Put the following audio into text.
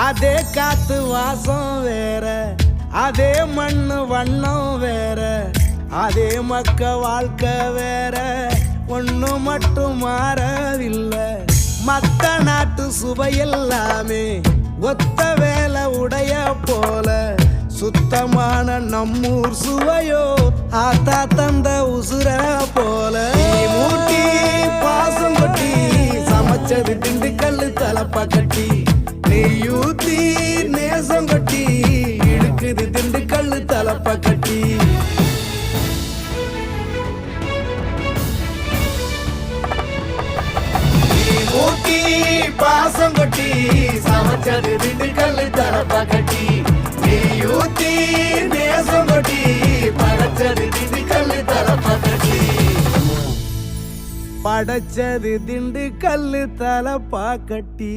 அதே காத்து வாசம் வேற, அதே மண்ணு வண்ணம் வேற, அதே மக்க வாழ்க்கை வேற, ஒண்ணு மட்டும் மாறவில்லை. மத்த நாட்டு சுவையெல்லாமே ஒத்த வேலை உடைய போல, சுத்தமான நம்மூர் சுவையோ ஆத்தா தந்த உசுர போல. மூட்டி பாசம் கொட்டி சமைச்சது திண்டுக்கல் தலப்பா கட்டி, நெய்யூத்தி நேசம் கொட்டி இழுக்குது திண்டுக்கல் தலப்பா கட்டி. மூட்டி பாசம் கொட்டி சமைச்சது திண்டுக்கல் தலப்பா கட்டி, நெய்யூத்தி நேசம் கொட்டி படைச்சது திண்டுக்கல் தலப்பா கட்டி. படைச்சது திண்டுக்கல் தலப்பா கட்டி.